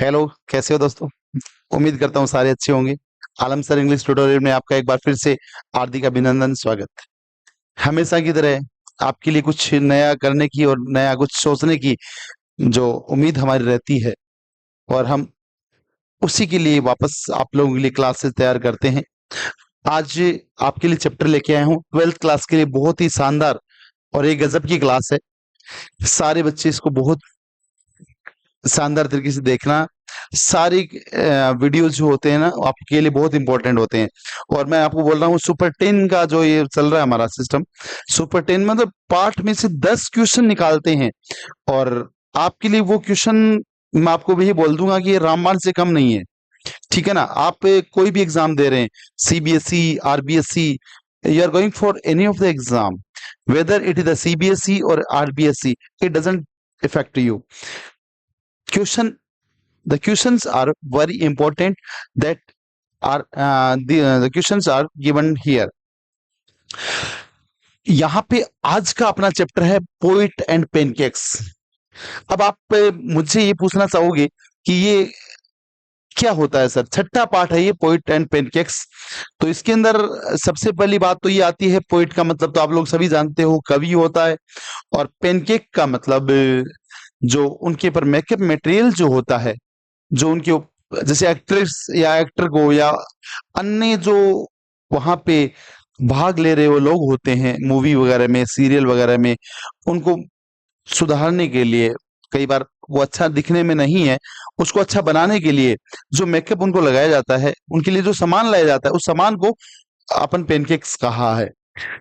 Hello, कैसे हो दोस्तों। उम्मीद करता हूँ सारे अच्छे होंगे। आलम सर इंग्लिश ट्यूटोरियल में आपका एक बार फिर से हार्दिक अभिनंदन, स्वागत। हमेशा की तरह आपके लिए कुछ नया करने की और नया कुछ सोचने की जो उम्मीद हमारी रहती है, और हम उसी के लिए वापस आप लोगों के लिए क्लासेस तैयार करते हैं। आज आपके लिए चैप्टर लेके आया हूँ 12th क्लास के लिए, बहुत ही शानदार और एक गजब की क्लास है। सारे बच्चे इसको बहुत शानदार तरीके से देखना। सारी वीडियोज जो होते हैं ना, वो आपके लिए बहुत इंपॉर्टेंट होते हैं। और मैं आपको बोल रहा हूँ सुपर 10 का जो ये चल रहा है हमारा सिस्टम, सुपर 10 मतलब पार्ट में से 10 क्वेश्चन निकालते हैं। और आपके लिए वो क्वेश्चन मैं आपको भी बोल दूंगा कि ये रामबाण से कम नहीं है। ठीक है ना। आप कोई भी एग्जाम दे रहे हैं, CBSE, RBSE, you are going for any of the exam, whether it is the CBSE और RBSE, it doesn't affect you. Question, the questions are very important, that are the questions are given here. यहाँ पे आज का अपना chapter है poet and pancakes. अब आप मुझसे ये पूछना चाहोगे कि ये क्या होता है सर। छठा पार्ट है ये, पोइट एंड पेनकेक्स। तो इसके अंदर सबसे पहली बात तो ये आती है, पोइट का मतलब तो आप लोग सभी जानते हो, कवि होता है। और पेनकेक का मतलब जो उनके ऊपर मेकअप मटेरियल जो होता है, जो उनके जैसे एक्ट्रेस या एक्टर को या अन्य जो वहां पे भाग ले रहे वो लोग होते हैं मूवी वगैरह में, सीरियल वगैरह में, उनको सुधारने के लिए, कई बार वो अच्छा दिखने में नहीं है, उसको अच्छा बनाने के लिए जो मेकअप उनको लगाया जाता है, उनके लिए जो सामान लाया जाता है, उस सामान को अपन पेनकेक्स कहा है।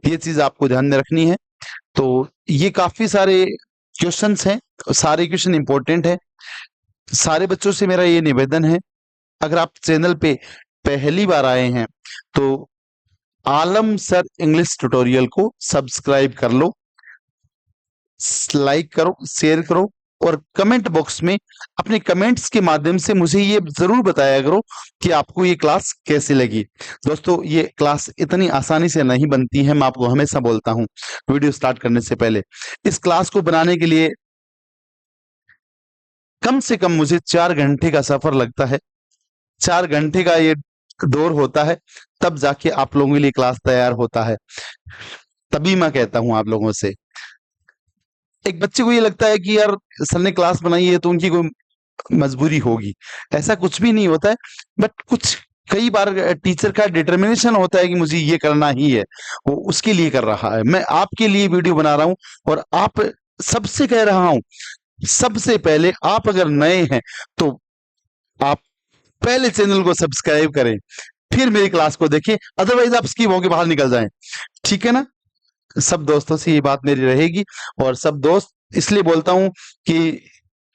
ये चीज आपको ध्यान में रखनी है। तो ये काफी सारे क्वेश्चंस हैं, सारे क्वेश्चन इंपॉर्टेंट है। सारे बच्चों से मेरा ये निवेदन है, अगर आप चैनल पे पहली बार आए हैं तो आलम सर इंग्लिश ट्यूटोरियल को सब्सक्राइब कर लो, लाइक करो, शेयर करो, और कमेंट बॉक्स में अपने कमेंट्स के माध्यम से मुझे ये जरूर बताया करो कि आपको ये क्लास कैसी लगी। दोस्तों, ये क्लास इतनी आसानी से नहीं बनती है, मैं आपको हमेशा बोलता हूं वीडियो स्टार्ट करने से पहले। इस क्लास को बनाने के लिए कम से कम मुझे 4 घंटे का सफर लगता है। 4 घंटे का ये दौर होता है, तब जाके आप लोगों के लिए क्लास तैयार होता है। तभी मैं कहता हूं आप लोगों से, एक बच्चे को ये लगता है कि यार सर ने क्लास बनाई है तो उनकी कोई मजबूरी होगी, ऐसा कुछ भी नहीं होता है। बट कुछ कई बार टीचर का डिटर्मिनेशन होता है कि मुझे ये करना ही है, वो उसके लिए कर रहा है। मैं आपके लिए वीडियो बना रहा हूं, और आप सबसे कह रहा हूं, सबसे पहले आप अगर नए हैं तो आप पहले चैनल को सब्सक्राइब करें, फिर मेरी क्लास को देखें, अदरवाइज आप स्किप होके बाहर निकल जाएं। ठीक है ना। सब दोस्तों से ये बात मेरी रहेगी, और सब दोस्त इसलिए बोलता हूं कि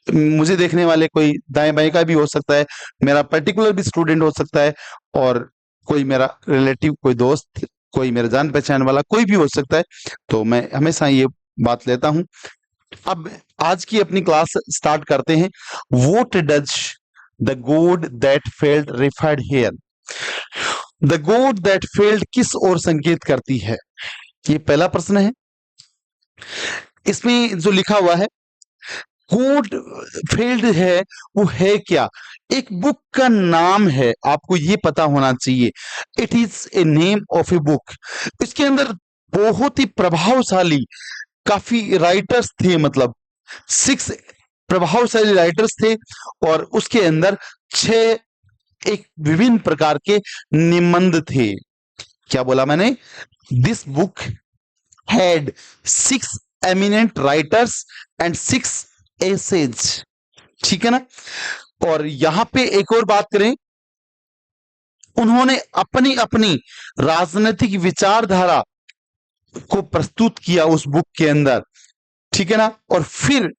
मुझे देखने वाले कोई दाएं बाएं का भी हो सकता है, मेरा पर्टिकुलर भी स्टूडेंट हो सकता है, और कोई मेरा रिलेटिव, कोई दोस्त, कोई मेरा जान पहचान वाला कोई भी हो सकता है। तो मैं हमेशा ये बात लेता हूं। अब आज की अपनी क्लास स्टार्ट करते हैं। वोट डज द गोड that failed referred here. The गोड दैट फेल्ड किस ओर संकेत करती है, ये पहला प्रश्न है। इसमें जो लिखा हुआ है गोड फेल्ड है, वो है क्या। एक बुक का नाम है, आपको ये पता होना चाहिए। It is a name of a book. इसके अंदर बहुत ही प्रभावशाली काफी राइटर्स थे, मतलब 6 प्रभावशाली राइटर्स थे, और उसके अंदर 6 एक विभिन्न प्रकार के निबंध थे। क्या बोला मैंने, this book had 6 eminent writers and 6 essays. ठीक है ना। और यहां पे एक और बात करें, उन्होंने अपनी अपनी राजनीतिक विचारधारा को प्रस्तुत किया उस बुक के अंदर। ठीक है ना। और फिर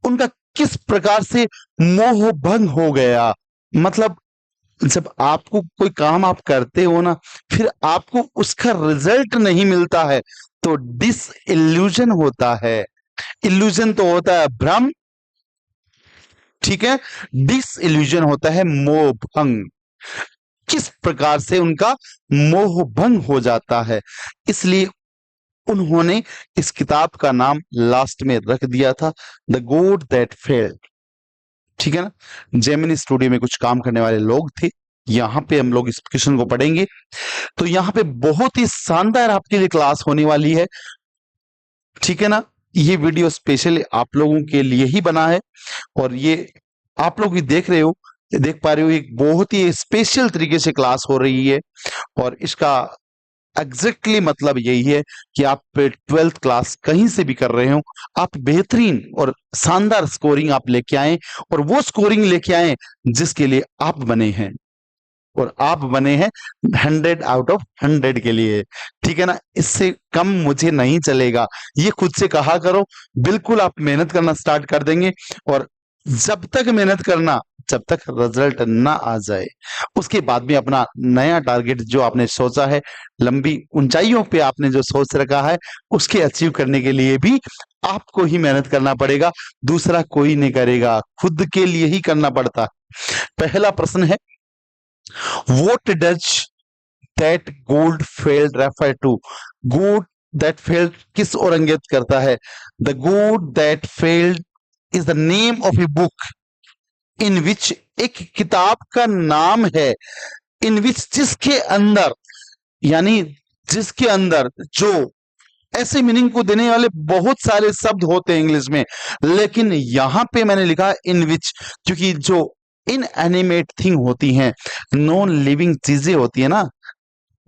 उनका किस प्रकार से मोह भंग हो गया, मतलब जब आपको कोई काम आप करते हो ना, फिर आपको उसका रिजल्ट नहीं मिलता है तो डिस इल्यूजन होता है। इल्यूजन तो होता है भ्रम, ठीक है। डिस इल्यूजन होता है मोह भंग। किस प्रकार से उनका मोह भंग हो जाता है, इसलिए उन्होंने इस किताब का नाम लास्ट में रख दिया था द गोड दैट फेल्ड। ठीक है ना। जेमिनी स्टूडियो में कुछ काम करने वाले लोग थे, यहाँ पे हम लोग इस क्वेश्चन को पढ़ेंगे। तो यहाँ पे बहुत ही शानदार आपके लिए क्लास होने वाली है, ठीक है ना। ये वीडियो स्पेशली आप लोगों के लिए ही बना है, और ये आप लोग भी देख रहे हो, देख पा रहे हो, एक बहुत ही स्पेशल तरीके से क्लास हो रही है। और इसका एग्जैक्टली मतलब यही है कि आप 12th क्लास कहीं से भी कर रहे हो, आप बेहतरीन और शानदार स्कोरिंग आप लेके आए, और वो स्कोरिंग लेके आए जिसके लिए आप बने हैं, और आप बने हैं 100 आउट ऑफ 100 के लिए, ठीक है ना। इससे कम मुझे नहीं चलेगा, ये खुद से कहा करो। बिल्कुल आप मेहनत करना स्टार्ट कर देंगे, और जब तक मेहनत करना, जब तक रिजल्ट ना आ जाए, उसके बाद में अपना नया टारगेट जो आपने सोचा है, लंबी ऊंचाइयों पे आपने जो सोच रखा है, उसके अचीव करने के लिए भी आपको ही मेहनत करना पड़ेगा। दूसरा कोई नहीं करेगा, खुद के लिए ही करना पड़ता। पहला प्रश्न है, what does that gold failed refer to? Good that failed किस ओर इंगित करता है? The good that failed is the name of a book in which, एक किताब का नाम है, in which जिसके अंदर, यानी जिसके अंदर, जो ऐसे मीनिंग को देने वाले बहुत सारे शब्द होते हैं इंग्लिश में, लेकिन यहां पे मैंने लिखा इन विच, क्योंकि जो इन एनिमेट थिंग होती हैं, नॉन लिविंग चीजें होती है ना,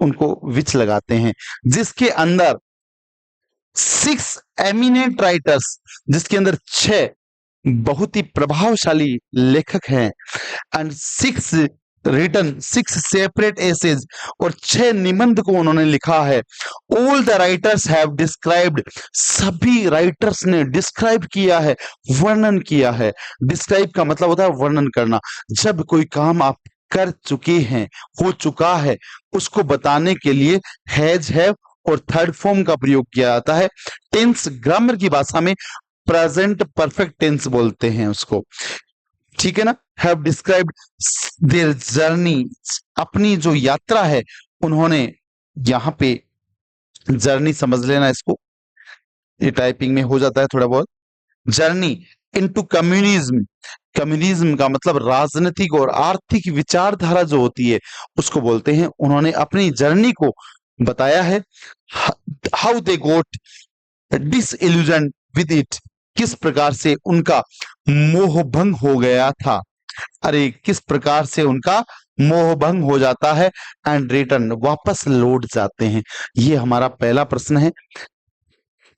उनको विच लगाते हैं, जिसके अंदर 6 एमिनेंट राइटर्स, जिसके अंदर 6 बहुत ही प्रभावशाली लेखक हैं, एंड 6 एसेज, और 6 निबंध को उन्होंने लिखा है। All the writers have described, सभी राइटर्स ने डिस्क्राइब किया है, वर्णन किया है। डिस्क्राइब का मतलब होता है वर्णन करना। जब कोई काम आप कर चुके हैं, हो चुका है, उसको बताने के लिए हैज, हैव और थर्ड फॉर्म का प्रयोग किया जाता है। टेंस ग्रामर की भाषा में प्रेजेंट परफेक्ट टेंस बोलते हैं उसको, ठीक है ना। हैव डिस्क्राइब्ड देयर जर्नी, अपनी जो यात्रा है, उन्होंने, यहाँ पे जर्नी समझ लेना इसको, ये टाइपिंग में हो जाता है थोड़ा बहुत। जर्नी इनटू कम्युनिज्म, कम्युनिज्म का मतलब राजनीतिक और आर्थिक विचारधारा जो होती है, उसको बोलते हैं। उन्होंने अपनी जर्नी को बताया है। How they got disillusion with it, किस प्रकार से उनका मोहभंग हो गया था, अरे किस प्रकार से उनका मोहभंग हो जाता है, एंड रिटर्न, वापस लौट जाते हैं। ये हमारा पहला प्रश्न है।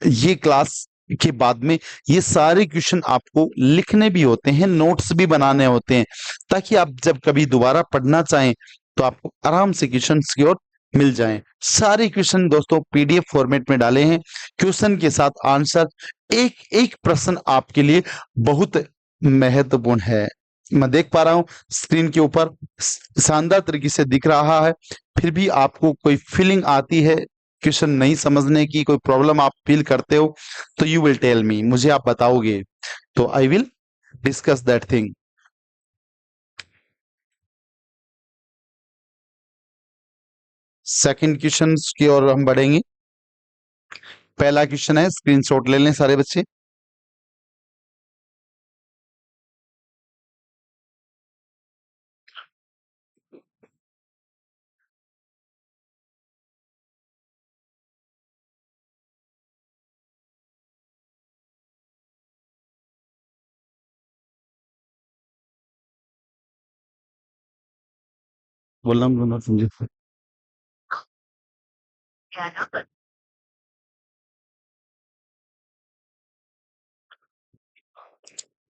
ये क्लास के बाद में ये सारे क्वेश्चन आपको लिखने भी होते हैं, नोट्स भी बनाने होते हैं, ताकि आप जब कभी दोबारा पढ़ना चाहें तो आपको आराम से क्वेश्चन की ओर मिल जाएं। सारे क्वेश्चन दोस्तों पीडीएफ फॉर्मेट में डाले हैं, क्वेश्चन के साथ आंसर। एक एक प्रश्न आपके लिए बहुत महत्वपूर्ण है। मैं देख पा रहा हूं स्क्रीन के ऊपर शानदार तरीके से दिख रहा है, फिर भी आपको कोई फीलिंग आती है क्वेश्चन नहीं समझने की, कोई प्रॉब्लम आप फील करते हो, तो यू विल टेल मी, मुझे आप बताओगे, तो I will discuss that thing. Second question की ओर हम बढ़ेंगे। पहला क्वेश्चन है, स्क्रीनशॉट ले लें सारे बच्चे। बोलना बोलना समझे।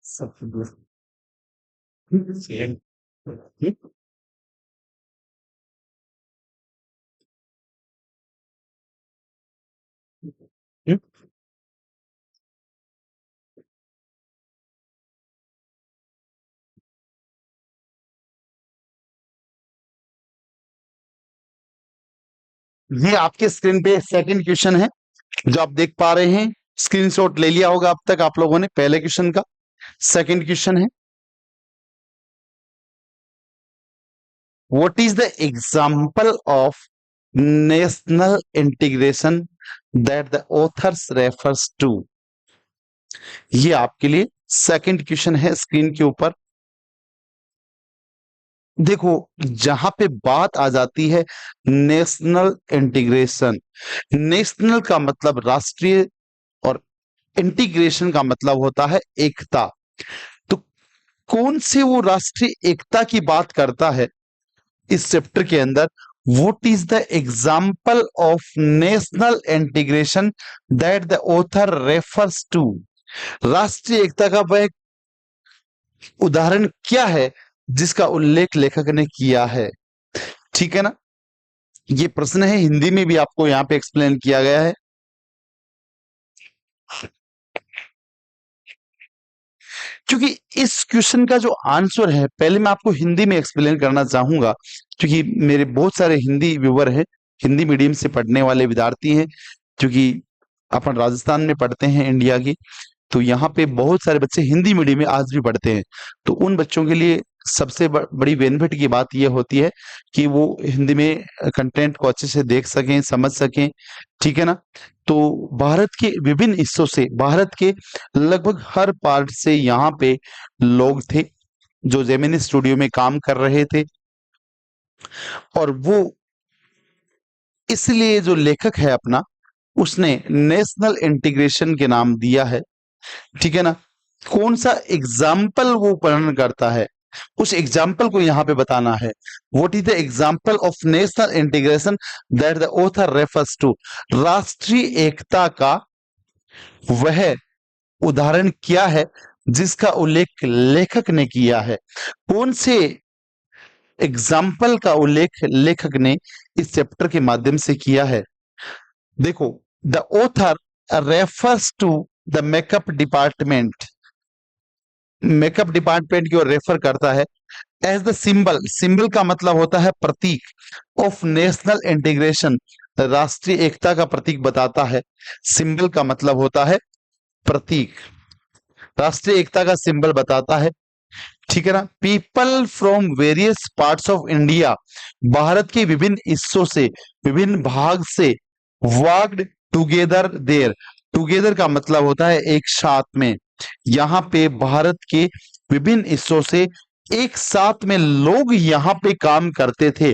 सब ये आपके स्क्रीन पे सेकंड क्वेश्चन है जो आप देख पा रहे हैं। स्क्रीनशॉट ले लिया होगा अब तक आप लोगों ने पहले क्वेश्चन का। सेकंड क्वेश्चन है, what is the example of national integration that the authors refers to. ये आपके लिए सेकंड क्वेश्चन है स्क्रीन के ऊपर। देखो, जहां पे बात आ जाती है नेशनल इंटीग्रेशन, नेशनल का मतलब राष्ट्रीय और इंटीग्रेशन का मतलब होता है एकता। तो कौन सी वो राष्ट्रीय एकता की बात करता है इस चैप्टर के अंदर? What is the example of national integration that the author refers to? राष्ट्रीय एकता का वह उदाहरण क्या है जिसका उल्लेख लेखक ने किया है? ठीक है ना? ये प्रश्न है, हिंदी में भी आपको यहाँ पे एक्सप्लेन किया गया है। क्योंकि इस क्वेश्चन का जो आंसर है, पहले मैं आपको हिंदी में एक्सप्लेन करना चाहूंगा, क्योंकि मेरे बहुत सारे हिंदी व्यूवर हैं, हिंदी मीडियम से पढ़ने वाले विद्यार्थी हैं, क्योंकि अपन राजस्थान में पढ़ते हैं इंडिया की, तो यहाँ पे बहुत सारे बच्चे हिंदी मीडियम में आज भी पढ़ते हैं। तो उन बच्चों के लिए सबसे बड़ी बेनिफिट की बात यह होती है कि वो हिंदी में कंटेंट को अच्छे से देख सकें, समझ सकें। ठीक है ना? तो भारत के विभिन्न हिस्सों से, भारत के लगभग हर पार्ट से यहाँ पे लोग थे जो जेमिनी स्टूडियो में काम कर रहे थे। और वो, इसलिए जो लेखक है अपना, उसने नेशनल इंटीग्रेशन के नाम दिया है। ठीक है ना? कौन सा एग्जाम्पल वो वर्णन करता है, उस एग्जाम्पल को यहां पे बताना है। What is the example of national integration that the author refers to? राष्ट्रीय एकता का वह उदाहरण क्या है जिसका उल्लेख लेखक ने किया है? कौन से एग्जाम्पल का उल्लेख लेखक ने इस चैप्टर के माध्यम से किया है? देखो, the author refers to the makeup department, makeup department की ओर रेफर करता है एज द सिंबल, सिंबल का मतलब होता है प्रतीक, ऑफ नेशनल इंटीग्रेशन, राष्ट्रीय एकता का प्रतीक बताता है। सिंबल का मतलब होता है प्रतीक, राष्ट्रीय एकता का सिंबल बताता है। ठीक है ना? People from various parts of India, Bharat के विभिन्न हिस्सों से, विभिन्न भाग से, वर्कड टुगेदर देयर, टुगेदर का मतलब होता है एक साथ में। यहाँ पे भारत के विभिन्न हिस्सों से एक साथ में लोग यहाँ पे काम करते थे,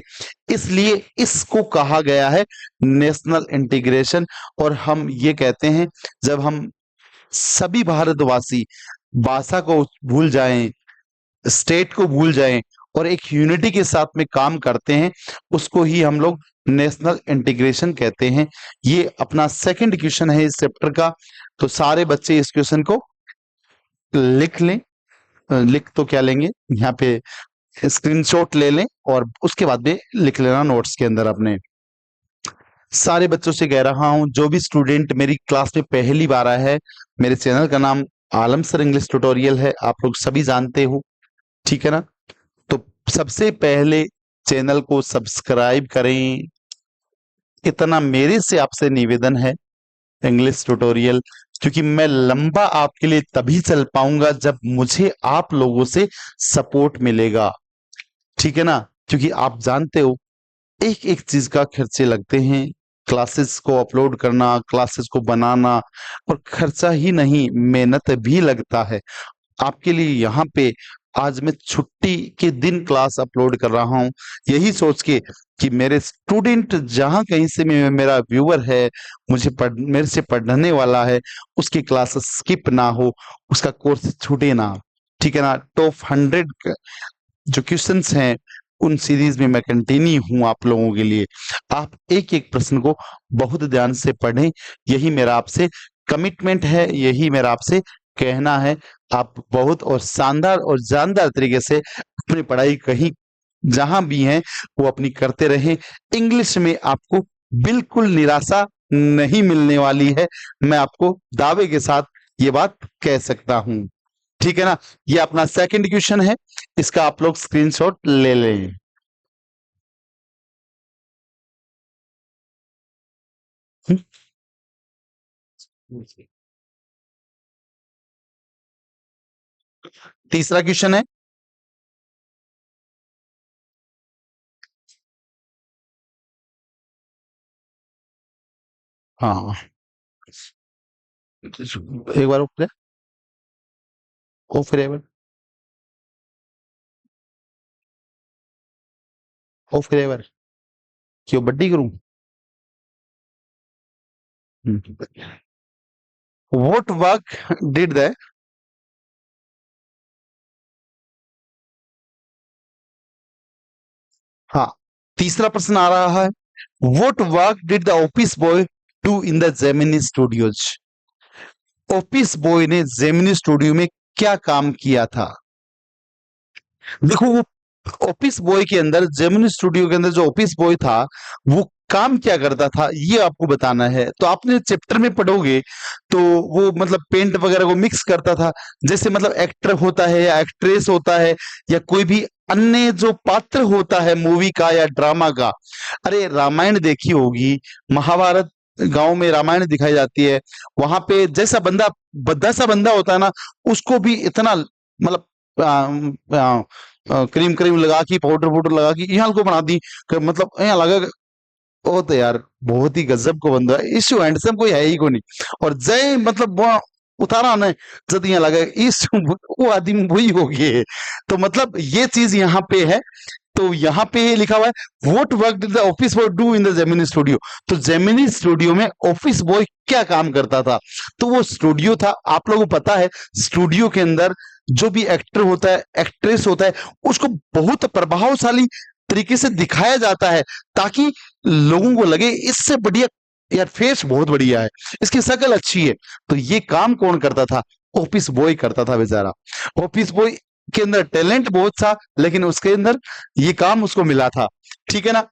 इसलिए इसको कहा गया है नेशनल इंटीग्रेशन। और हम ये कहते हैं, जब हम सभी भारतवासी भाषा को भूल जाएं, स्टेट को भूल जाएं और एक यूनिटी के साथ में काम करते हैं, उसको ही हम लोग नेशनल इंटीग्रेशन कहते हैं। ये अपना सेकंड क्वेश्चन है इस चैप्टर का। तो सारे बच्चे इस क्वेश्चन को लिख लें। लिख तो क्या लेंगे, यहाँ पे स्क्रीनशॉट ले लें और उसके बाद में लिख लेना नोट्स के अंदर अपने। सारे बच्चों से कह रहा हूं, जो भी स्टूडेंट मेरी क्लास में पहली बार आया है, मेरे चैनल का नाम आलम सर इंग्लिश ट्यूटोरियल है, आप लोग सभी जानते हो। ठीक है ना? तो सबसे पहले चैनल को सब्सक्राइब करें, इतना मेरे से आपसे निवेदन है। इंग्लिश ट्यूटोरियल, क्योंकि मैं लंबा आपके लिए तभी चल पाऊंगा जब मुझे आप लोगों से सपोर्ट मिलेगा। ठीक है ना? क्योंकि आप जानते हो, एक एक चीज का खर्चे लगते हैं, क्लासेस को अपलोड करना, क्लासेस को बनाना, और खर्चा ही नहीं, मेहनत भी लगता है। आपके लिए यहाँ पे आज मैं छुट्टी के दिन क्लास अपलोड कर रहा हूँ, यही सोच के कि मेरे स्टूडेंट जहाँ कहीं से मेरा व्यूअर है, मुझे मेरे से पढ़ने वाला है, उसकी क्लास स्किप ना हो, उसका कोर्स छूटे ना। ठीक है ना? टॉप 100 जो क्वेश्चंस हैं, उन सीरीज में मैं कंटिन्यू हूं आप लोगों के लिए। आप एक एक प्रश्न को बहुत ध्यान से पढ़ें, यही मेरा आपसे कमिटमेंट है, यही मेरा आपसे कहना है। आप बहुत और शानदार और जानदार तरीके से अपनी पढ़ाई कहीं जहां भी हैं वो अपनी करते रहें। इंग्लिश में आपको बिल्कुल निराशा नहीं मिलने वाली है, मैं आपको दावे के साथ ये बात कह सकता हूं। ठीक है ना? ये अपना सेकंड क्वेश्चन है, इसका आप लोग स्क्रीनशॉट ले लें। तीसरा क्वेश्चन है, हाँ, एक बार ऊपर ओ फिर एक बार ऑफ करेवर क्यों बड्डी करूं? व्हाट वर्क डिड द हाँ, तीसरा प्रश्न आ रहा है, what work did the office boy do in the Gemini studios? Office boy ने जेमिनी स्टूडियो में क्या काम किया था? देखो, वो ऑफिस बॉय के अंदर, जेमिनी स्टूडियो के अंदर जो ऑफिस बॉय था, वो काम क्या करता था ये आपको बताना है। तो आपने चैप्टर में पढ़ोगे तो वो मतलब पेंट वगैरह को मिक्स करता था। जैसे मतलब एक्टर होता है या एक्ट्रेस होता है या कोई भी अन्य जो पात्र होता है मूवी का या ड्रामा का। अरे रामायण देखी होगी, महाभारत, गांव में रामायण दिखाई जाती है, वहां पे जैसा बंदा, बद्दा सा बंदा होता है ना, उसको भी इतना मतलब क्रीम क्रीम लगा की, पाउडर पाउडर लगा की यहाँ को बना दी कि मतलब यहाँ लगा कि ओ तो यार बहुत ही गजब को बंदा है, इस हैंडसम कोई है ही को नहीं। और जय मतलब वहाँ उतारा ना, जब यहाँ लगा इस वो आदमी वही हो गए। तो मतलब ये चीज यहाँ पे है। तो यहाँ पे लिखा हुआ है, what work did the office boy do in the Gemini studio? तो जेमिनी स्टूडियो में ऑफिस बॉय क्या काम करता था? तो वो स्टूडियो था, आप लोगों को पता है, स्टूडियो के अंदर जो भी एक्टर होता है, एक्ट्रेस होता है, उसको बहुत प्रभावशाली तरीके से दिखाया जाता है, ताकि लोगों को लगे इससे बढ़िया यार फेस बहुत बढ़िया है, इसकी शक्ल अच्छी है। तो ये काम कौन करता था? ऑफिस बॉय करता था बेचारा। ऑफिस बॉय के अंदर टैलेंट बहुत था, लेकिन उसके अंदर ये काम उसको मिला था। ठीक है ना?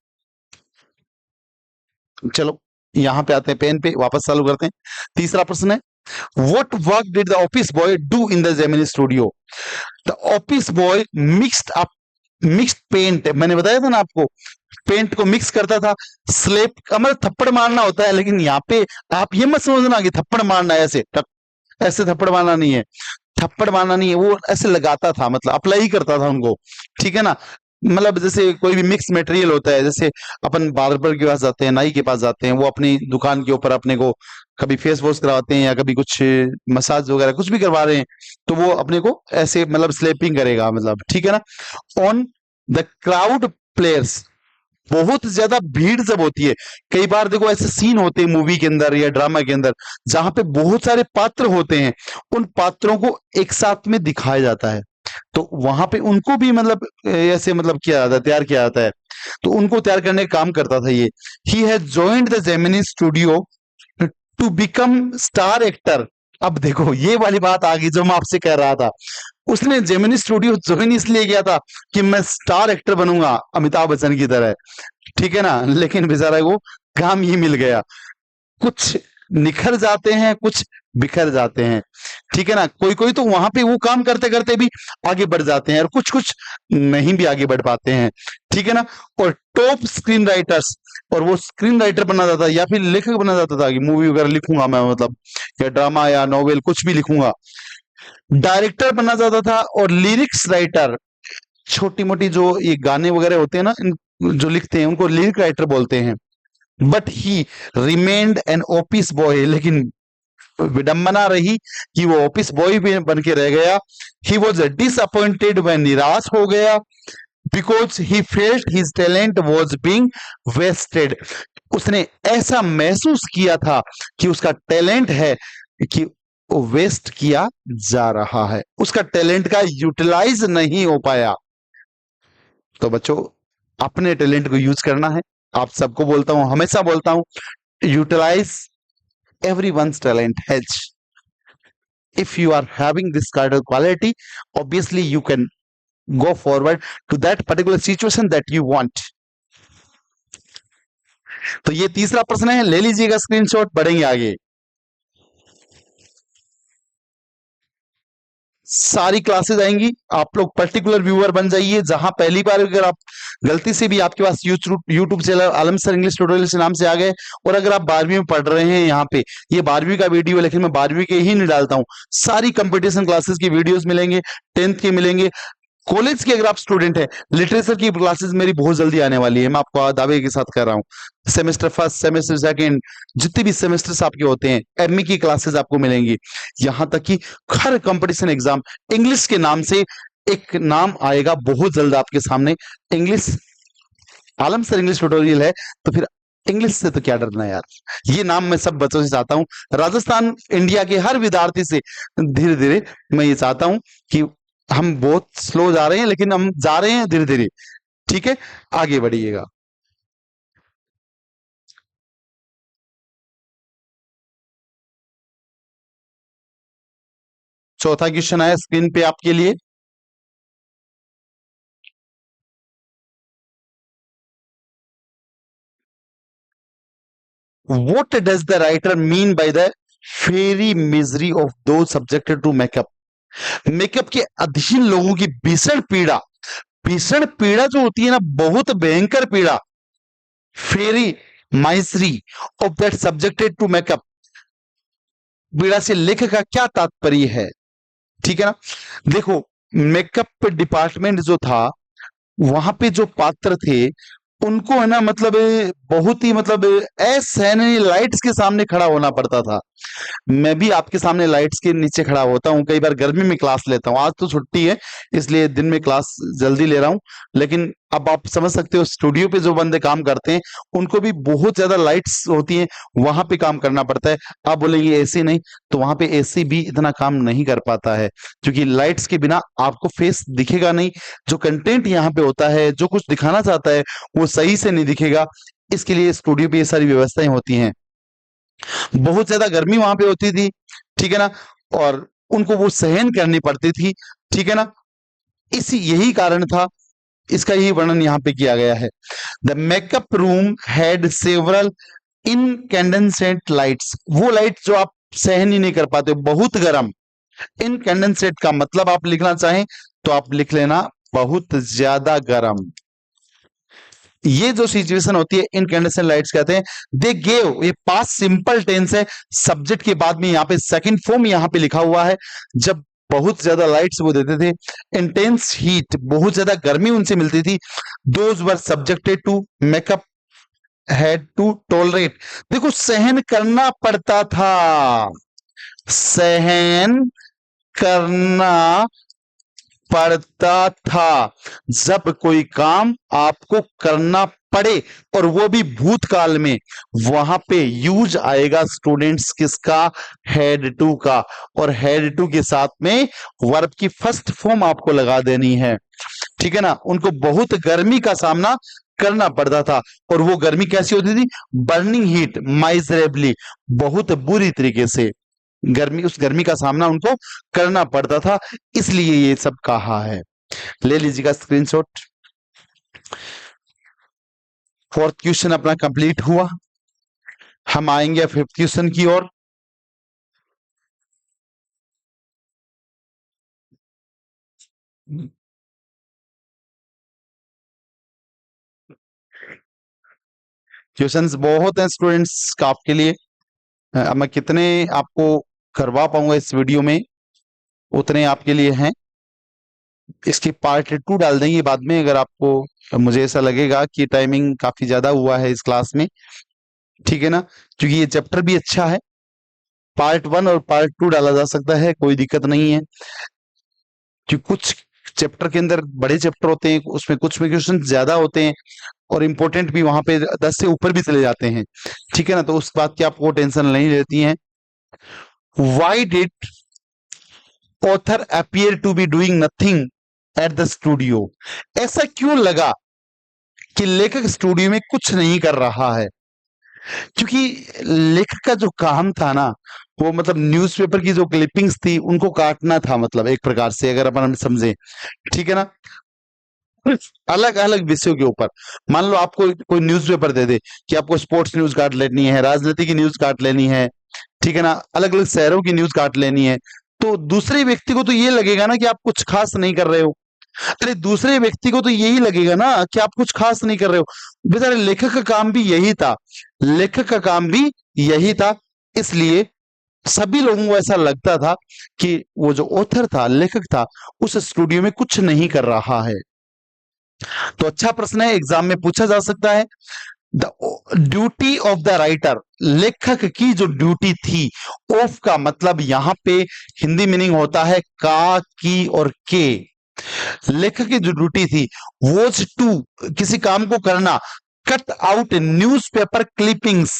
चलो यहां पे आते हैं, पेन पे वापस चालू करते हैं। तीसरा प्रश्न है, what work did the office boy do in the Gemini studio? The office boy mixed paint, मैंने बताया था ना आपको, पेंट को मिक्स करता था। स्लेप का मतलब थप्पड़ मारना होता है, लेकिन यहाँ पे आप ये मत समझना कि थप्पड़ मारना है ऐसे ऐसे थप्पड़ मारना नहीं है। थप्पड़ मारना नहीं है, वो ऐसे लगाता था, मतलब अप्लाई करता था उनको। ठीक है ना? मतलब जैसे कोई भी मिक्स मटेरियल होता है, जैसे अपन बार्बर के पास जाते हैं, नाई के पास जाते हैं, वो अपनी दुकान के ऊपर अपने को कभी फेस वॉश करवाते हैं या कभी कुछ मसाज वगैरह कुछ भी करवा रहे हैं, तो वो अपने को ऐसे मतलब स्लेपिंग करेगा, मतलब ठीक है ना। ऑन द क्राउड प्लेयर्स, बहुत ज्यादा भीड़ जब होती है, कई बार देखो ऐसे सीन होते हैं मूवी के अंदर या ड्रामा के अंदर, जहां पे बहुत सारे पात्र होते हैं, उन पात्रों को एक साथ में दिखाया जाता है। तो वहां पे उनको भी मतलब ऐसे मतलब किया जाता है, तैयार किया जाता है। तो उनको तैयार करने का काम करता था ये। He has joined the Gemini studio to become star actor. अब देखो ये वाली बात आ गई जो मैं आपसे कह रहा था। उसने जेमिनी स्टूडियो ज्वाइन इसलिए किया था कि मैं स्टार एक्टर बनूंगा अमिताभ बच्चन की तरह। ठीक है ना? लेकिन बेचारा को काम ही मिल गया। कुछ निखर जाते हैं, कुछ बिखर जाते हैं। ठीक है ना? कोई कोई तो वहां पे वो काम करते करते भी आगे बढ़ जाते हैं, और कुछ कुछ नहीं भी आगे बढ़ पाते हैं। ठीक है ना? और टॉप स्क्रीन राइटर्स, और वो स्क्रीन राइटर बनना चाहता था या फिर लेखक बनना चाहता था कि मूवी वगैरह लिखूंगा मैं, मतलब या ड्रामा या नॉवेल कुछ भी लिखूंगा। डायरेक्टर बनना चाहता था, और लिरिक्स राइटर, छोटी मोटी जो ये गाने वगैरह होते हैं ना, जो लिखते हैं उनको लिरिक राइटर बोलते हैं। But he remained an office boy, लेकिन विडंबना रही कि वो ऑफिस बॉय भी बन के रह गया। ही वॉज डिसअपॉइंटेड, वह निराश हो गया, because he felt his talent was being wasted. उसने ऐसा महसूस किया था कि उसका टैलेंट है कि वो वेस्ट किया जा रहा है, उसका टैलेंट का यूटिलाइज नहीं हो पाया। तो बच्चों, अपने टैलेंट को यूज करना है। आप सबको बोलता हूं, हमेशा बोलता हूं, utilise everyone's talent hedge. If you are having this kind of quality, obviously you can go forward to that particular situation that you want. तो ये तीसरा प्रश्न है, ले लीजिएगा स्क्रीनशॉट, बढ़ेंगे आगे। सारी क्लासेस आएंगी, आप लोग पर्टिकुलर व्यूअर बन जाइए। जहां पहली बार अगर आप गलती से भी आपके पास यूट्यूब चैनल आलम सर इंग्लिश ट्यूटोरियल से नाम से आ गए, और अगर आप 12वीं में पढ़ रहे हैं, यहाँ पे ये 12वीं का वीडियो है, लेकिन मैं 12वीं के ही नहीं डालता हूँ। सारी कंपटीशन क्लासेस की वीडियोस मिलेंगे, 10th के मिलेंगे, कॉलेज के अगर आप स्टूडेंट है, लिटरेचर की क्लासेस मेरी बहुत जल्दी आने वाली है, मैं आपको दावे के साथ कह रहा हूँ। सेमेस्टर फर्स्ट, सेमेस्टर सेकंड, जितने भी सेमेस्टर्स आपके होते हैं, एमई की क्लासेस आपको मिलेंगी। यहां तक कि हर कंपटीशन एग्जाम इंग्लिश के नाम से एक नाम आएगा बहुत जल्द आपके सामने, इंग्लिश आलम सर इंग्लिश ट्यूटोरियल है, तो फिर इंग्लिश से तो क्या डरना यार। ये नाम मैं सब बच्चों से चाहता हूँ, राजस्थान इंडिया के हर विद्यार्थी से धीरे धीरे मैं ये चाहता हूँ कि हम बहुत स्लो जा रहे हैं, लेकिन हम जा रहे हैं धीरे धीरे। ठीक है, आगे बढ़िएगा। चौथा क्वेश्चन आया स्क्रीन पे आपके लिए। What does the writer mean by the fairy misery of those subjected to makeup? Makeup के अधीन लोगों की भीषण पीड़ा, भीषण पीड़ा जो होती है ना, बहुत भयंकर पीड़ा, very misery of that subjected to makeup, पीड़ा से लेखक का क्या तात्पर्य है? ठीक है ना। देखो, मेकअप डिपार्टमेंट जो था, वहां पे जो पात्र थे, उनको है ना, मतलब बहुत ही मतलब असहनीय लाइट्स के सामने खड़ा होना पड़ता था। मैं भी आपके सामने लाइट्स के नीचे खड़ा होता हूँ, कई बार गर्मी में क्लास लेता हूँ। आज तो छुट्टी है, इसलिए दिन में क्लास जल्दी ले रहा हूँ। लेकिन अब आप समझ सकते हो, स्टूडियो पे जो बंदे काम करते हैं, उनको भी बहुत ज्यादा लाइट्स होती हैं, वहां पे काम करना पड़ता है। आप बोलेंगे एसी नहीं, तो वहां पे एसी भी इतना काम नहीं कर पाता है, क्योंकि लाइट्स के बिना आपको फेस दिखेगा नहीं। जो कंटेंट यहाँ पे होता है, जो कुछ दिखाना चाहता है, वो सही से नहीं दिखेगा। इसके लिए स्टूडियो पे ये सारी व्यवस्थाएं होती हैं। बहुत ज्यादा गर्मी वहां पे होती थी, ठीक है ना, और उनको वो सहन करनी पड़ती थी, ठीक है ना। इसी यही कारण था, इसका यही वर्णन यहाँ पे किया गया है। The makeup room had several incandescent lights, वो लाइट जो आप सहन ही नहीं कर पाते, बहुत गर्म। इनकैंडेंसेंट का मतलब आप लिखना चाहें तो आप लिख लेना बहुत ज्यादा गर्म। ये जो सिचुएशन होती है, इनकैंडेसेंट लाइट्स कहते हैं। दे गेव, ये पास्ट सिंपल टेंस है, सब्जेक्ट के बाद में यहाँ पे सेकंड फॉर्म यहाँ पे लिखा हुआ है। जब बहुत ज्यादा लाइट्स वो देते थे, इंटेंस हीट, बहुत ज्यादा गर्मी उनसे मिलती थी। Those were subjected to makeup had to tolerate, देखो सहन करना पड़ता था, सहन करना पड़ता था। जब कोई काम आपको करना पड़े, और वो भी भूतकाल में, वहां पे यूज आएगा स्टूडेंट्स किसका? हैड टू का। और हैड टू के साथ में वर्ब की फर्स्ट फॉर्म आपको लगा देनी है, ठीक है ना। उनको बहुत गर्मी का सामना करना पड़ता था, और वो गर्मी कैसी होती थी? बर्निंग हीट, माइजरेबली, बहुत बुरी तरीके से गर्मी, उस गर्मी का सामना उनको करना पड़ता था, इसलिए ये सब कहा है। ले लीजिएगा स्क्रीनशॉट। फोर्थ क्वेश्चन अपना कंप्लीट हुआ। हम आएंगे फिफ्थ क्वेश्चन की ओर। क्वेश्चंस बहुत हैं स्टूडेंट्स का आपके लिए। अब मैं कितने आपको करवा पाऊंगा इस वीडियो में, उतने आपके लिए हैं। इसकी पार्ट 2 डाल देंगे बाद में, अगर आपको, मुझे ऐसा लगेगा कि टाइमिंग काफी ज्यादा हुआ है इस क्लास में, ठीक है ना, क्योंकि ये चैप्टर भी अच्छा है। पार्ट 1 और पार्ट 2 डाला जा सकता है, कोई दिक्कत नहीं है, कि कुछ चैप्टर के अंदर बड़े चैप्टर होते हैं, उसमें कुछ में क्वेश्चन ज्यादा होते हैं, और इंपॉर्टेंट भी वहां पे 10 से ऊपर भी चले जाते हैं, ठीक है ना। तो उस बात की आपको टेंशन नहीं रहती है। Why did author appear to be doing nothing at the studio, ऐसा क्यों लगा कि लेखक स्टूडियो में कुछ नहीं कर रहा है? क्योंकि लेखक का जो काम था ना, वो मतलब न्यूज़पेपर की जो क्लिपिंग्स थी उनको काटना था, मतलब एक प्रकार से अगर अपन हम समझे, ठीक है ना। अलग अलग विषयों के ऊपर, मान लो आपको कोई न्यूज़पेपर दे दे कि आपको स्पोर्ट्स न्यूज काट लेनी है, राजनीति की न्यूज काट लेनी है, ठीक है ना, अलग अलग शहरों की न्यूज काट लेनी है, तो दूसरे व्यक्ति को तो ये लगेगा ना कि आप कुछ खास नहीं कर रहे हो। अरे दूसरे व्यक्ति को तो यही लगेगा ना कि आप कुछ खास नहीं कर रहे हो। बेचारे लेखक का काम भी यही था, लेखक का काम भी यही था। इसलिए सभी लोगों को ऐसा लगता था कि वो जो ऑथर था, लेखक था, उस स्टूडियो में कुछ नहीं कर रहा है। तो अच्छा प्रश्न है, एग्जाम में पूछा जा सकता है। The duty of the writer, लेखक की जो ड्यूटी थी, ऑफ का मतलब यहां पे हिंदी मीनिंग होता है का, की और के। लेखक की जो ड्यूटी थी वॉज टू, किसी काम को करना, कट आउट न्यूज़पेपर क्लिपिंग्स।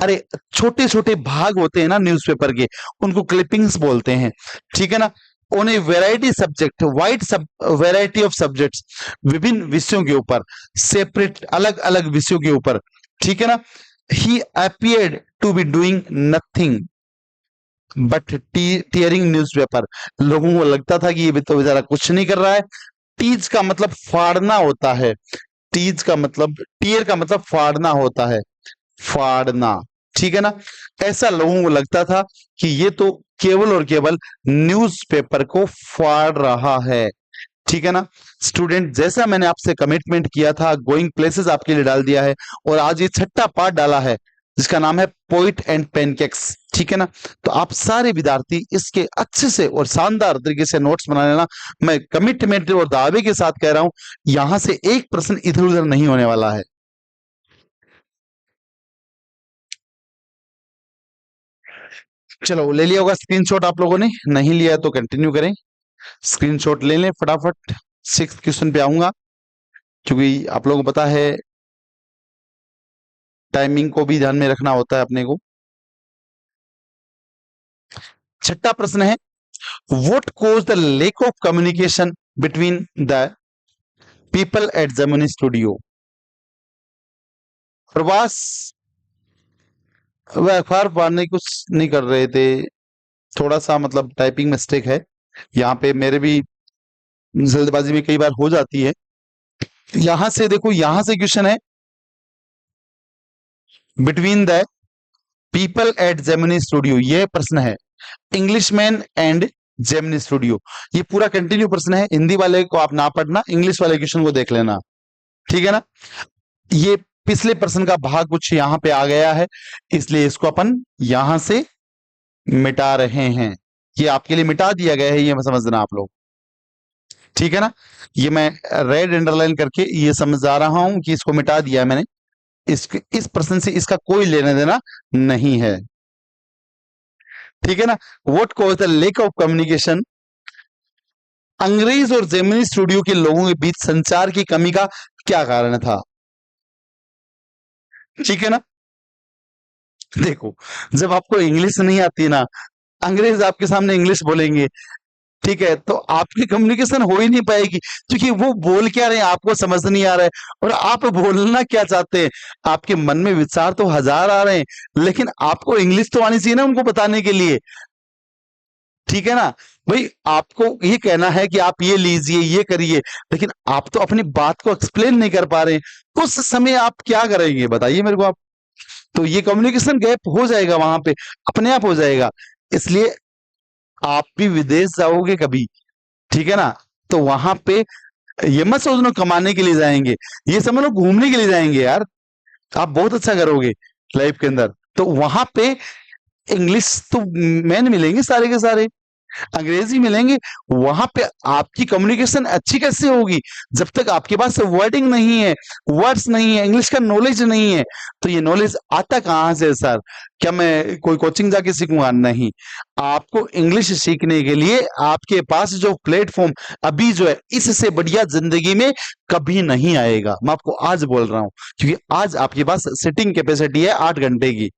अरे छोटे छोटे भाग होते हैं ना न्यूज़पेपर के, उनको क्लिपिंग्स बोलते हैं, ठीक है ना। On a variety subject, wide सब वेराइटी ऑफ सब्जेक्ट्स, विभिन्न विषयों के ऊपर, सेपरेट अलग अलग विषयों के ऊपर, ठीक है ना। He appeared to be doing nothing but tearing newspaper. लोगों को लगता था कि ये भी तो बेचारा कुछ नहीं कर रहा है। टीज का मतलब फाड़ना होता है, टीज का मतलब, टीयर का मतलब फाड़ना होता है, फाड़ना, ठीक है ना। ऐसा लोगों को लगता था कि ये तो केवल और केवल न्यूज़पेपर को फाड़ रहा है, ठीक है ना। स्टूडेंट, जैसा मैंने आपसे कमिटमेंट किया था, गोइंग प्लेसेस आपके लिए डाल दिया है, और आज ये छठा पार्ट डाला है जिसका नाम है पोइट एंड पेनकेक्स, ठीक है ना। तो आप सारे विद्यार्थी इसके अच्छे से और शानदार तरीके से नोट्स बना लेना। मैं कमिटमेंट और दावे के साथ कह रहा हूं, यहां से एक प्रश्न इधर उधर नहीं होने वाला है। चलो, ले लिया होगा स्क्रीनशॉट आप लोगों ने, नहीं लिया तो कंटिन्यू करें, स्क्रीनशॉट ले लें फटाफट। सिक्स क्वेश्चन पे आऊंगा, क्योंकि आप लोगों को पता है टाइमिंग को भी ध्यान में रखना होता है अपने को। छठा प्रश्न है, what cause the lack of communication between the people at Gemini studio. प्रवास, वह अखबार पढ़ने कुछ नहीं कर रहे थे, थोड़ा सा मतलब टाइपिंग मिस्टेक है यहाँ पे, मेरे भी जल्दबाजी में कई बार हो जाती है। यहां से देखो, यहां से क्वेश्चन है, between the people at Gemini studio, ये प्रश्न है। इंग्लिशमैन एंड जेमिनी स्टूडियो, ये पूरा कंटिन्यू प्रश्न है। हिंदी वाले को आप ना पढ़ना, इंग्लिश वाले क्वेश्चन को देख लेना, ठीक है ना। ये पिछले प्रश्न का भाग कुछ यहां पे आ गया है, इसलिए इसको अपन यहां से मिटा रहे हैं। ये आपके लिए मिटा दिया गया है, ये समझना आप लोग, ठीक है ना। ये मैं रेड अंडरलाइन करके ये समझा रहा हूं कि इसको मिटा दिया है मैंने, इस प्रश्न से इसका कोई लेना देना नहीं है, ठीक है ना। What cause the lack of communication, अंग्रेज और जेमिनी स्टूडियो के लोगों के बीच संचार की कमी का क्या कारण था, ठीक है ना। देखो, जब आपको इंग्लिश नहीं आती ना, अंग्रेज आपके सामने इंग्लिश बोलेंगे, ठीक है, तो आपकी कम्युनिकेशन हो ही नहीं पाएगी, क्योंकि वो बोल क्या रहे हैं आपको समझ नहीं आ रहा है, और आप बोलना क्या चाहते हैं। आपके मन में विचार तो हजार आ रहे हैं, लेकिन आपको इंग्लिश तो आनी चाहिए ना उनको बताने के लिए, ठीक है ना। भाई, आपको ये कहना है कि आप ये लीजिए, ये करिए, लेकिन आप तो अपनी बात को एक्सप्लेन नहीं कर पा रहे हैं। उस समय आप क्या करेंगे बताइए मेरे को आप। तो ये कम्युनिकेशन गैप हो जाएगा वहां पे, अपने आप हो जाएगा। इसलिए आप भी विदेश जाओगे कभी, ठीक है ना, तो वहां पे ये मत सोचना कमाने के लिए जाएंगे, ये समझ लो घूमने के लिए जाएंगे यार। आप बहुत अच्छा करोगे लाइफ के अंदर, तो वहां पे इंग्लिश तो मैन मिलेंगे सारे के सारे, अंग्रेजी मिलेंगे। वहां पे आपकी कम्युनिकेशन अच्छी कैसे होगी जब तक आपके पास वर्डिंग नहीं है, वर्ड्स नहीं है, इंग्लिश का नॉलेज नहीं है। तो ये नॉलेज आता कहां से सर, क्या मैं कोई कोचिंग जाके सीखूंगा? नहीं। आपको इंग्लिश सीखने के लिए आपके पास जो प्लेटफॉर्म अभी जो है, इससे बढ़िया जिंदगी में कभी नहीं आएगा। मैं आपको आज बोल रहा हूं, क्योंकि आज आपके पास सिटिंग कैपेसिटी है 8 घंटे की।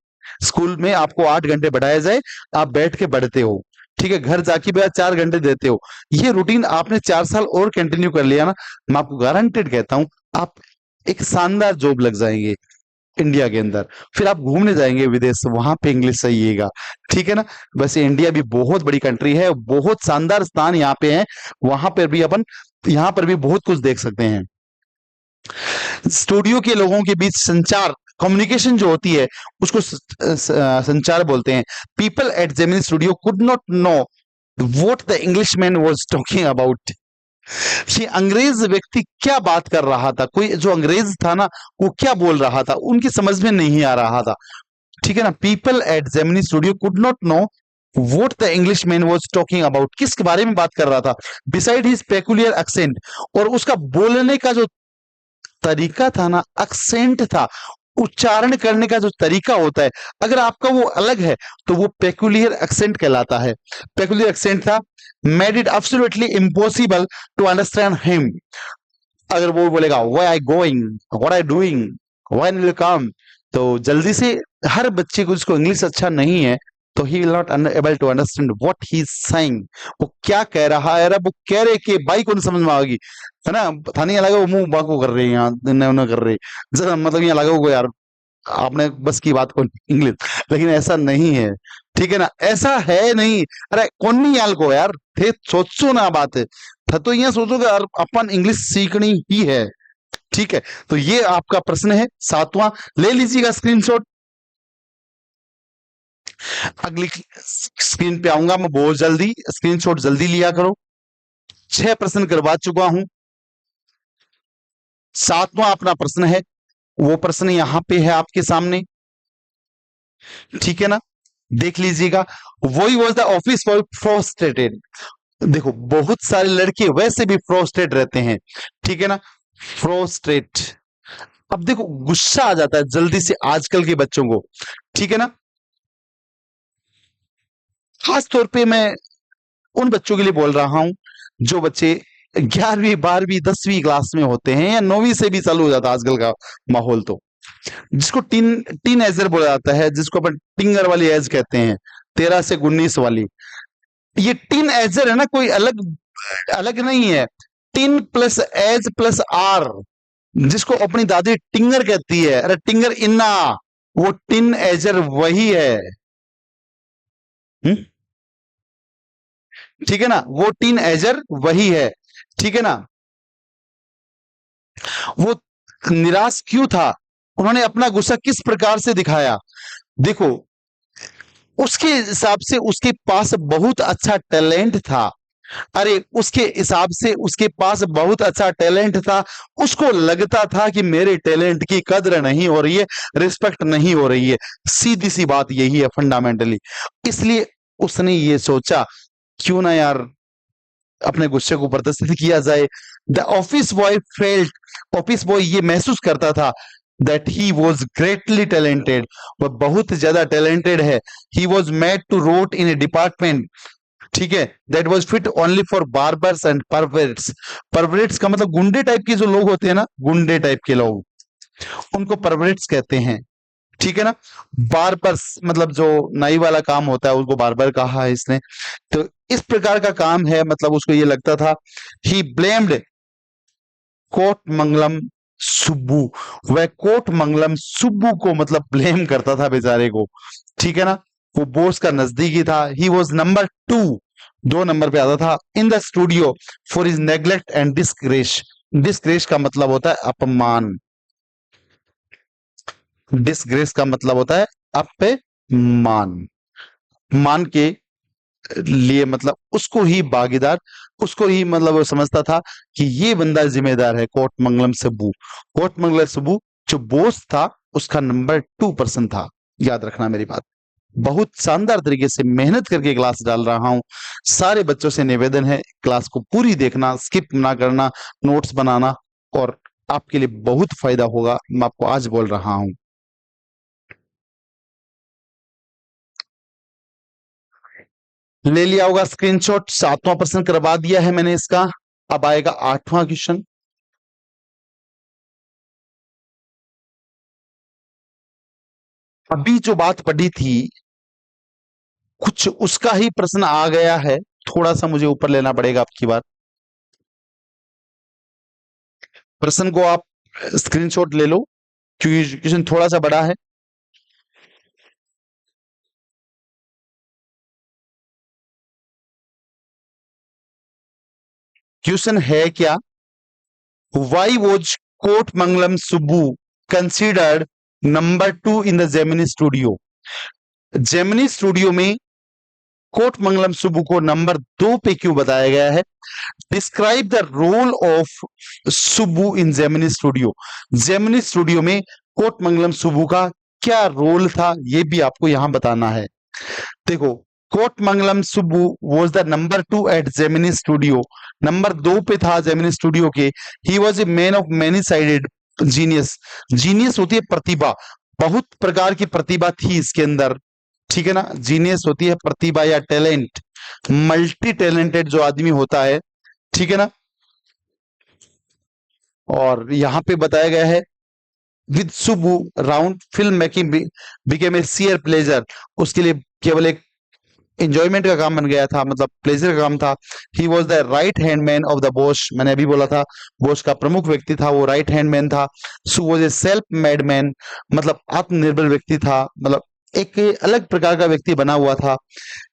स्कूल में आपको 8 घंटे बढ़ाया जाए, आप बैठ के पढ़ते हो, ठीक है, घर जाके भी आज 4 घंटे देते हो। ये रूटीन आपने 4 साल और कंटिन्यू कर लिया ना, मैं आपको गारंटेड कहता हूं, आप एक शानदार जॉब लग जाएंगे इंडिया के अंदर। फिर आप घूमने जाएंगे विदेश, वहां पे इंग्लिश सहीएगा, ठीक है ना। वैसे इंडिया भी बहुत बड़ी कंट्री है, बहुत शानदार स्थान यहाँ पे है, वहां पर भी अपन, यहाँ पर भी बहुत कुछ देख सकते हैं। स्टूडियो के लोगों के बीच संचार, कम्युनिकेशन जो होती है, उसको संचार बोलते हैं। People at Gemini studio could not know what the Englishman was talking about. ये अंग्रेज व्यक्ति क्या बात कर रहा था, कोई जो अंग्रेज था ना, वो क्या बोल रहा था, उनकी समझ में नहीं आ रहा था, ठीक है ना। People at Gemini studio could not know what the Englishman was talking about, किसके बारे में बात कर रहा था। बिसाइड हिज पेकुलियर एक्सेंट, और उसका बोलने का जो तरीका था ना, एक्सेंट था, उच्चारण करने का जो तरीका होता है, अगर आपका वो अलग है तो वो पेकुलियर एक्सेंट कहलाता है। पेकुलियर एक्सेंट था, made it absolutely impossible to understand him. अगर वो बोलेगा why I going, what I doing, when will come, तो जल्दी से, हर बच्चे को जिसको इंग्लिश अच्छा नहीं है, तो he will not able to understand what he is saying. वो क्या कह रहा है, अब वो कह रहे कि भाई को नहीं समझ में आएगी, है ना। था नहीं लगा वो मुंह बाको कर रहे हैं, यहाँ उन्हें कर रहे हैं जरा, मतलब यहाँ लगा वो यार आपने बस की बात को इंग्लिश, लेकिन ऐसा नहीं है, ठीक है ना, ऐसा है नहीं। अरे कौन नहीं याल को यार थे सोचो ना बात है, था तो यहाँ सोचो कि यार अपन इंग्लिश सीखनी ही है, ठीक है। तो ये आपका प्रश्न है सातवां, ले लीजिएगा स्क्रीनशॉट। अगली स्क्रीन पे आऊंगा मैं बहुत जल्दी, स्क्रीनशॉट जल्दी लिया करो। 6 प्रश्न करवा चुका हूं, सातवां अपना प्रश्न है, वो प्रश्न यहां पे है आपके सामने, ठीक है ना, देख लीजिएगा। वही was the office boy frustrated. देखो बहुत सारे लड़के वैसे भी फ्रस्ट्रेट रहते हैं, ठीक है ना, फ्रस्ट्रेट। अब देखो गुस्सा आ जाता है जल्दी से आजकल के बच्चों को, ठीक है ना। खास तौर पे मैं उन बच्चों के लिए बोल रहा हूं जो बच्चे 11वीं 12वीं 10वीं क्लास में होते हैं, या 9वीं से भी चालू हो जाता है आजकल का माहौल, तो जिसको टीन एजर बोला जाता है, जिसको अपन टिंगर वाली एज कहते हैं, 13 से 19 वाली। ये टीन एजर है ना, कोई अलग अलग नहीं है, teen plus age plus R, जिसको अपनी दादी टिंगर कहती है, अरे टिंगर इन्ना, वो टीन एजर वही है। हम्म? ठीक है ना, वो टीन एजर वही है, ठीक है ना। वो निराश क्यों था, उन्होंने अपना गुस्सा किस प्रकार से दिखाया, देखो उसके हिसाब से उसके पास बहुत अच्छा टैलेंट था, अरे उसके हिसाब से उसके पास बहुत अच्छा टैलेंट था, उसको लगता था कि मेरे टैलेंट की कद्र नहीं हो रही है, रिस्पेक्ट नहीं हो रही है, सीधी सी बात यही है फंडामेंटली। इसलिए उसने ये सोचा क्यों ना यार अपने गुस्से को प्रदर्शित किया जाए। The office boy felt, office boy ये महसूस करता था that he was greatly talented, वह बहुत ज्यादा टैलेंटेड है। He was made to rot in a department, ठीक है, that was fit only for barbers and perverts. Perverts का मतलब गुंडे टाइप के जो लोग होते हैं ना, गुंडे टाइप के लोग, उनको परवर्ट्स कहते हैं, ठीक है ना। बार्बर्स मतलब जो नाई वाला काम होता है उसको बार्बर कहा है इसने। तो इस प्रकार का काम है, मतलब उसको ये लगता था। ही ब्लेम्ड कोट मंगलम सुब्बू, वह कोट मंगलम सुब्बू को मतलब ब्लेम करता था बेचारे को, ठीक है ना। वो बॉस का नजदीकी था। ही वॉज नंबर 2, 2 नंबर पे आता था in the studio for his neglect and disgrace. Disgrace का मतलब होता है अपमान, डिस्ग्रेस का मतलब होता है अपमान, मान के लिए मतलब उसको ही भागीदार, उसको ही मतलब वो समझता था कि ये बंदा जिम्मेदार है। कोट मंगलम सब्बू, कोट मंगलम सब्बू जो बॉस था उसका नंबर 2 पर्सन था, याद रखना मेरी बात। बहुत शानदार तरीके से मेहनत करके क्लास डाल रहा हूं, सारे बच्चों से निवेदन है क्लास को पूरी देखना, स्किप ना करना, नोट्स बनाना, और आपके लिए बहुत फायदा होगा, मैं आपको आज बोल रहा हूं। ले लिया होगा स्क्रीनशॉट, 7वां प्रश्न करवा दिया है मैंने इसका। अब आएगा 8वां क्वेश्चन। अभी जो बात पढ़ी थी कुछ उसका ही प्रश्न आ गया है, थोड़ा सा मुझे ऊपर लेना पड़ेगा आपकी बात। प्रश्न को आप स्क्रीनशॉट ले लो क्योंकि क्वेश्चन थोड़ा सा बड़ा है। क्वेश्चन है क्या, why was Kothamangalam Subbu considered number 2 in the Gemini studio. Gemini studio में कोट मंगलम सुब्बू को नंबर 2 पे क्यों बताया गया है। Describe the role of Subbu in Gemini studio. Gemini studio में कोट मंगलम सुब्बू का क्या रोल था, यह भी आपको यहां बताना है। देखो Kothamangalam Subbu was the number 2 at Gemini studio, number 2 पे था जेमिनी स्टूडियो के। He was a man of many sided genius, genius होती है प्रतिभा, बहुत प्रकार की प्रतिभा थी इसके अंदर, ठीक है ना। जीनियस होती है प्रतिभा या टैलेंट, मल्टी टैलेंटेड जो आदमी होता है, ठीक है ना। और यहाँ पे बताया गया है with Subbu round film making became a sheer pleasure. उसके लिए केवल एक एंजॉयमेंट का काम बन गया था, मतलब प्लेजर का काम था। He was the right hand man of the Bose, मैंने अभी बोला था बोस का प्रमुख व्यक्ति था, वो राइट हैंड मैन था। So was a self made man, मतलब आत्मनिर्भर व्यक्ति था, मतलब एक अलग प्रकार का व्यक्ति बना हुआ था।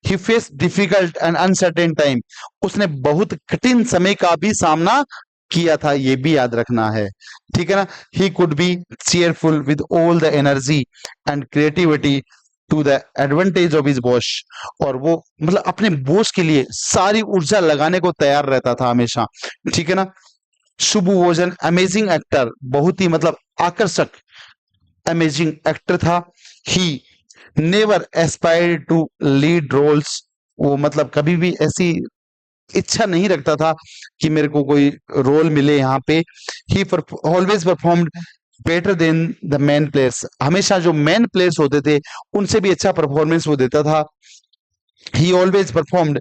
He face difficult and uncertain time, उसने बहुत कठिन समय का भी सामना किया था, ये भी याद रखना है, ठीक है ना। He could be cheerful with all the energy and creativity to the advantage of his boss. और वो मतलब अपने बॉस के लिए सारी ऊर्जा लगाने को तैयार रहता था हमेशा, ठीक है ना। Subbu was an amazing actor, बहुत ही मतलब आकर्षक अमेजिंग एक्टर था। He never aspired to lead roles, वो मतलब कभी भी ऐसी इच्छा नहीं रखता था कि मेरे को कोई रोल मिले यहाँ पे। ही always performed better than the man players, हमेशा जो मैन प्लेयर्स होते थे उनसे भी अच्छा परफॉर्मेंस वो देता था। ही ऑलवेज परफॉर्म्ड,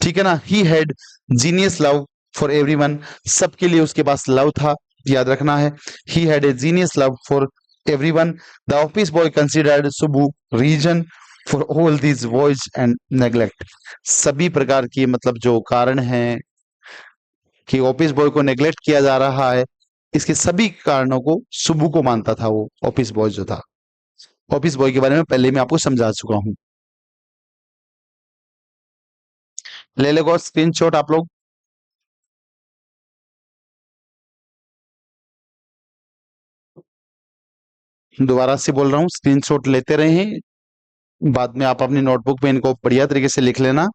ठीक है ना। He had genius love for everyone, सबके लिए उसके पास लव था, याद रखना है। He had a genius love for everyone. The office boy considered Subbu reason for all this vice and neglect, सभी प्रकार की मतलब जो कारण हैं कि ऑफिस बॉय को नेग्लेक्ट किया जा रहा है, इसके सभी कारणों को सुबु को मानता था वो ऑफिस बॉय जो था। ऑफिस बॉय के बारे में पहले मैं आपको समझा चुका हूं। ले लेगो स्क्रीनशॉट आप लोग। दोबारा से बोल रहा हूँ, स्क्रीनशॉट लेते रहें, बाद में आप अपनी नोटबुक पे इनको बढ़िया तरीके से लिख लेना।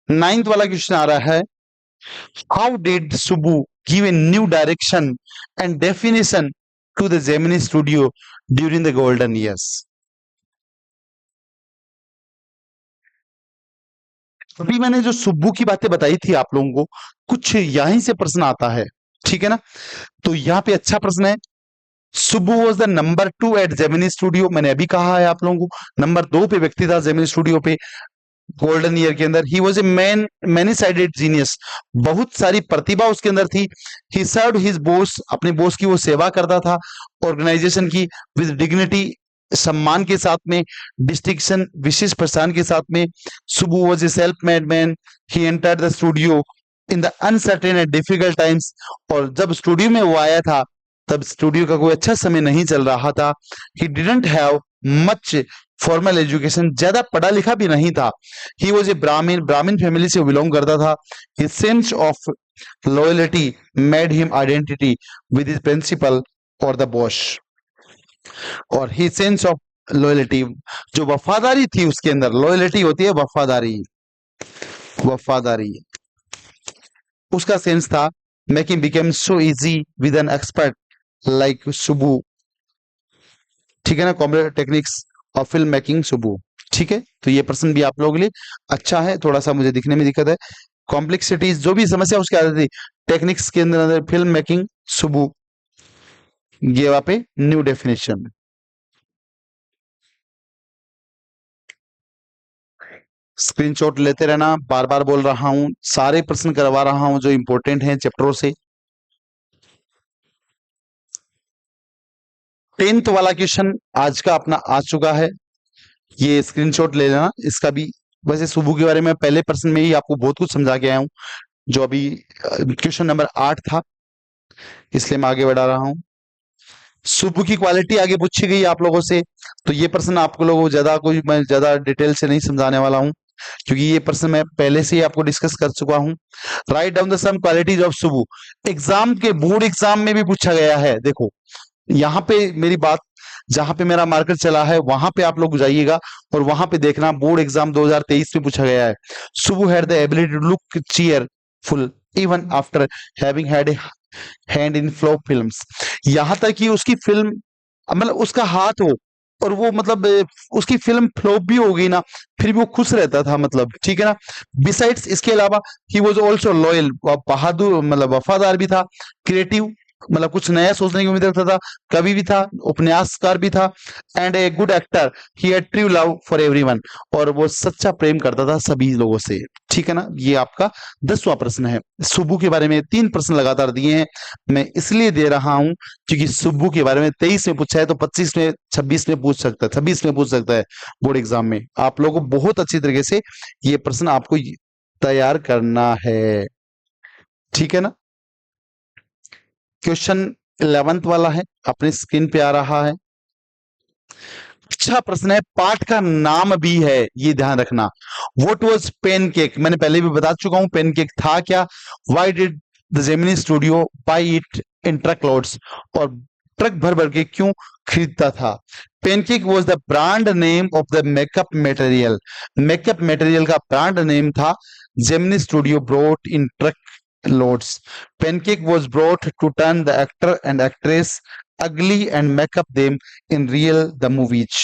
नाइन्थ वाला क्वेश्चन आ रहा है, how did Subbu give a new direction and definition to the Gemini studio during the golden years. अभी मैंने जो सुब्बू की बातें बताई थी आप लोगों को, कुछ यहीं से प्रश्न आता है, ठीक है ना। तो यहाँ पे अच्छा प्रश्न है, Subbu was the number 2 at Gemini studio, मैंने अभी कहा है आप लोगों को, नंबर 2 पे व्यक्ति था जेमिनी स्टूडियो पे गोल्डन ईयर के अंदर। ही was A many sided genius, बहुत सारी प्रतिभा उसके अंदर थी। ही सर्व हिज बॉस, अपने बॉस की वो सेवा करता था, ऑर्गेनाइजेशन की विद डिग्निटी, सम्मान के साथ में, डिस्टिंक्शन विशेष पहचान के साथ में। Subbu was a self made man. He entered the studio in the uncertain and difficult times, और जब स्टूडियो में वो आया था तब स्टूडियो का कोई अच्छा समय नहीं चल रहा था। He didn't have much formal education, ज्यादा पढ़ा लिखा भी नहीं था। ही वॉज ए ब्राह्मण, ब्राह्मण फैमिली से बिलोंग करता था। His sense of loyalty made him identity with his principal और द बॉस। और ही सेंस ऑफ लॉयल्टी, जो वफादारी थी उसके अंदर, लॉयल्टी होती है वफादारी, वफादारी उसका सेंस था। Making became so easy with an expert like Subbu, ठीक है ना। Computer techniques of film making Subbu, ठीक है। तो ये प्रश्न भी आप लोगों के लिए अच्छा है, थोड़ा सा मुझे दिखने में दिक्कत है। कॉम्प्लेक्सिटीज जो भी समस्या उसके आती थी, टेक्निक्स के अंदर फिल्म मेकिंग सुबु, ये वहां पे न्यू डेफिनेशन। स्क्रीनशॉट लेते रहना, बार बार बोल रहा हूं, सारे प्रश्न करवा रहा हूं जो इंपॉर्टेंट हैं चैप्टरों से। 10th वाला क्वेश्चन आज का अपना आ चुका है, ये स्क्रीनशॉट ले लेना इसका भी। वैसे सुबह के बारे में पहले प्रश्न में ही आपको बहुत कुछ समझा के आया हूं, जो अभी क्वेश्चन नंबर 8 था, इसलिए मैं आगे बढ़ा रहा हूं। सुबह की क्वालिटी आगे पूछी गई आप लोगों से, तो ये प्रश्न आपको लोगों ज्यादा कोई मैं ज्यादा डिटेल से नहीं समझाने वाला हूं, क्योंकि ये प्रश्न मैं पहले से ही आपको डिस्कस कर चुका हूं। Write down the some qualities of Subbu, exam के बोर्ड एग्जाम में भी पूछा गया है। देखो यहाँ पे मेरी बात, जहां पे मेरा मार्कर चला है वहां पे आप लोग जाइएगा और वहां पे देखना, बोर्ड एग्जाम 2023 में पूछा गया है। Subbu had the ability to look cheerful even after having had a hand in flop films, यहां तक कि उसकी फिल्म मतलब उसका हाथ हो और वो मतलब उसकी फिल्म फ्लॉप भी हो गई ना, फिर भी वो खुश रहता था, मतलब ठीक है ना। बिसाइड्स इसके अलावा ही वॉज ऑल्सो लॉयल, बहादुर मतलब वफादार भी था, क्रिएटिव मतलब कुछ नया सोचने की उम्मीद रखता था, कवि भी था, उपन्यासकार भी था, and a good actor, he had true love for everyone, और वो सच्चा प्रेम करता था सभी लोगों से। ठीक है ना, ये आपका 10वां प्रश्न है। सुब्बू के बारे में 3 प्रश्न लगातार दिए हैं, मैं इसलिए दे रहा हूं क्योंकि सुब्बू के बारे में 23 में पूछा है, तो 25 में 26 में पूछ सकता है, 26 में पूछ सकता है बोर्ड एग्जाम में। आप लोगों को बहुत अच्छी तरीके से ये प्रश्न आपको तैयार करना है, ठीक है ना। क्वेश्चन 11th वाला है, अपनी स्क्रीन पे आ रहा है। अच्छा प्रश्न है, पाठ का नाम भी है, ये ध्यान रखना। व्हाट वाज पेनकेक, मैंने पहले भी बता चुका हूं पेनकेक था क्या। Why did the Gemini studio by it in truck loads, और ट्रक भर भर के क्यों खरीदता था। Pancake was the brand name of the makeup material, makeup material का ब्रांड नेम था। Gemini studio brought in truck loads. Pancake was brought to turn the actor and actress ugly and make up them in real the movies,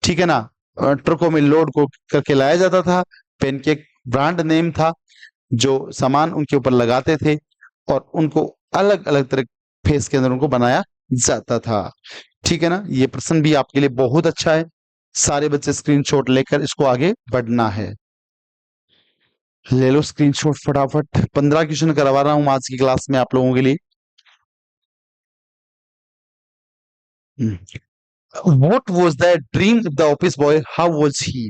ठीक है ना। ट्रकों में load को करके लाया जाता था। पेनकेक ब्रांड नेम था, जो सामान उनके ऊपर लगाते थे और उनको अलग अलग तरह फेस के अंदर उनको बनाया जाता था। ठीक है ना, ये प्रश्न भी आपके लिए बहुत अच्छा है। सारे बच्चे स्क्रीनशॉट लेकर इसको आगे बढ़ना है। ले लो स्क्रीनशॉट फटाफट। 15 क्वेश्चन करवा रहा हूं आज की क्लास में आप लोगों के लिए। What was the dream of the office boy, how was he.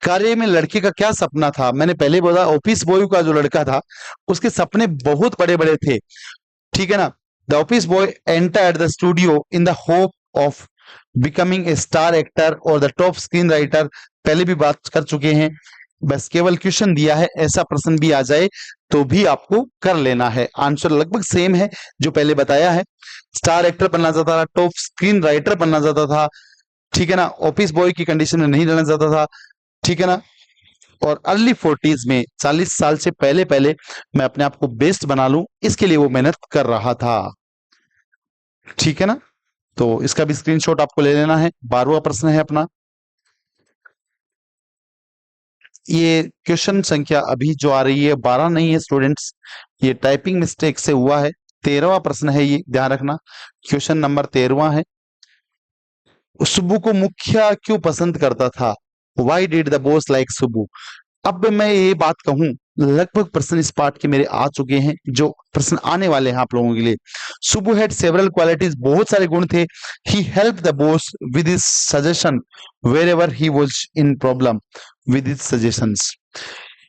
कार्य में लड़के का क्या सपना था। मैंने पहले बोला ऑफिस बॉय का जो लड़का था उसके सपने बहुत बड़े बड़े थे, ठीक है ना। The office boy entered the studio in the hope of becoming a star actor और द टॉप स्क्रीन राइटर, पहले भी बात कर चुके हैं। बस केवल क्वेश्चन दिया है, ऐसा प्रश्न भी आ जाए तो भी आपको कर लेना है। आंसर लगभग सेम है जो पहले बताया है। स्टार एक्टर बनना चाहता था, टॉप स्क्रीन राइटर बनना चाहता था, ठीक है ना। ऑफिस बॉय की कंडीशन में नहीं रहना चाहता था, ठीक है ना। और अर्ली 40s में 40 साल से पहले पहले मैं अपने आप को बेस्ट बना लूं, इसके लिए वो मेहनत कर रहा था, ठीक है ना। तो इसका भी स्क्रीनशॉट आपको ले लेना है। 12वां प्रश्न है अपना। ये क्वेश्चन संख्या अभी जो आ रही है 12 नहीं है स्टूडेंट्स, ये टाइपिंग मिस्टेक से हुआ है। 13वां प्रश्न है, ये ध्यान रखना। क्वेश्चन नंबर 13वां है। सुब्बू को मुखिया क्यों पसंद करता था। Why did the boss like Subbu. अब मैं ये बात कहूं, लगभग प्रश्न इस पार्ट के मेरे आ चुके हैं, जो प्रश्न आने वाले हैं आप लोगों के लिए। सुब्बू हैड सेवरल क्वालिटीज, बहुत सारे गुण थे। He help the boss with his suggestion wherever he was in problem with his suggestions,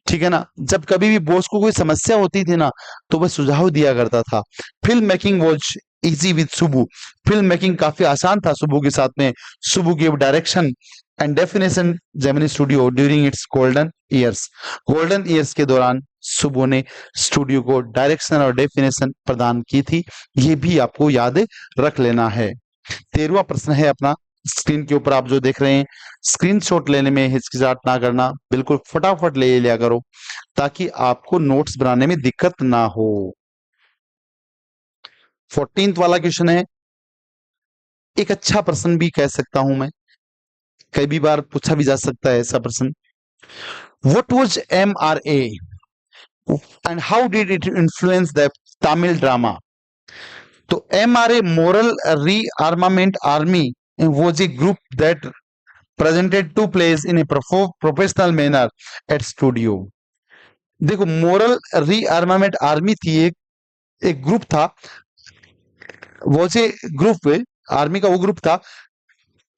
ठीक है ना। जब कभी भी बॉस को कोई समस्या होती थी ना, तो वह सुझाव दिया करता था। Film making was easy with Subbu, film making काफी आसान था सुबु के साथ में। Subbu give direction and definition Gemini studio during its golden years, golden years के दौरान सुबु ने स्टूडियो को डायरेक्शन और डेफिनेशन प्रदान की थी। ये भी आपको याद रख लेना है। 13वां प्रश्न है अपना, स्क्रीन के ऊपर आप जो देख रहे हैं। स्क्रीनशॉट लेने में हिचकिचाहट ना करना, बिल्कुल फटाफट ले लिया करो ताकि आपको नोट्स बनाने में दिक्कत ना हो। 14th वाला क्वेश्चन है, एक अच्छा प्रश्न भी कह सकता हूं मैं, कई बार पूछा भी जा सकता है ऐसा प्रश्न। What was MRA and how did it influence the Tamil drama. तो MRA moral rearmament army was a group that presented two plays in a professional manner at studio। देखो, मोरल रीआर्मामेंट आर्मी थी, एक ग्रुप था, वो से group army का वो group था।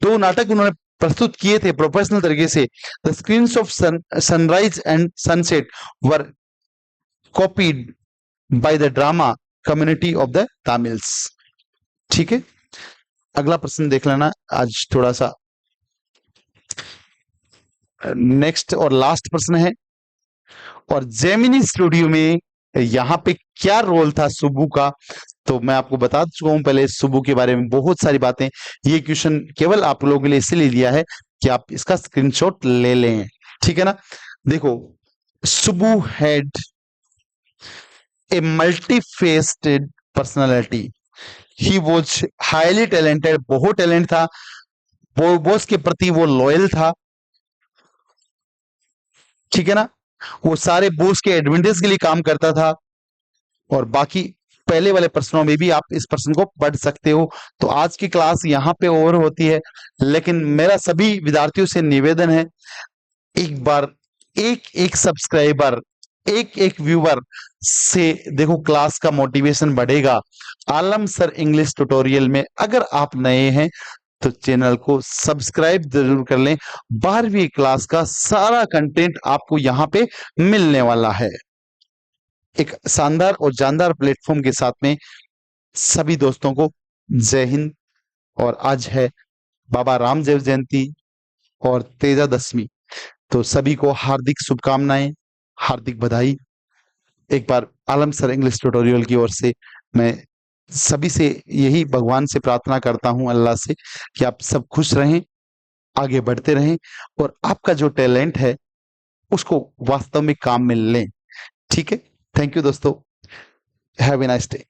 तो नाटक उन्होंने प्रस्तुत किए थे प्रोफेशनल तरीके से। The screens of sunrise and sunset were copied by the drama community of the Tamils, ठीक है। अगला प्रश्न देख लेना, आज थोड़ा सा नेक्स्ट और लास्ट प्रश्न है। और जेमिनी स्टूडियो में यहाँ पे क्या रोल था सुबु का, तो मैं आपको बता चुका हूं पहले सुबु के बारे में बहुत सारी बातें। ये क्वेश्चन केवल आप लोगों के लिए इसलिए दिया है कि आप इसका स्क्रीनशॉट ले लें, ठीक है ना। देखो, Subbu had a multi faceted personality, he was highly talented, बहुत टैलेंट था। वो बॉस के प्रति वो लॉयल था, ठीक है ना। वो सारे बॉस के एडवांटेज के लिए काम करता था। और बाकी पहले वाले प्रश्नों में भी आप इस प्रश्न को पढ़ सकते हो। तो आज की क्लास यहाँ पे ओवर होती है, लेकिन मेरा सभी विद्यार्थियों से निवेदन है, एक बार एक एक सब्सक्राइबर, एक एक व्यूअर से देखो क्लास का मोटिवेशन बढ़ेगा। आलम सर इंग्लिश ट्यूटोरियल में अगर आप नए हैं तो चैनल को सब्सक्राइब जरूर कर लें। 12वीं क्लास का सारा कंटेंट आपको यहाँ पे मिलने वाला है, एक शानदार और जानदार प्लेटफॉर्म के साथ में। सभी दोस्तों को जय हिंद। और आज है बाबा रामदेव जयंती और तेजा दशमी, तो सभी को हार्दिक शुभकामनाएं, हार्दिक बधाई। एक बार आलम सर इंग्लिश ट्यूटोरियल की ओर से मैं सभी से यही भगवान से प्रार्थना करता हूं, अल्लाह से, कि आप सब खुश रहें, आगे बढ़ते रहें और आपका जो टैलेंट है उसको वास्तव में काम में लें। ठीक है, थैंक यू दोस्तों, हैव ए नाइस डे।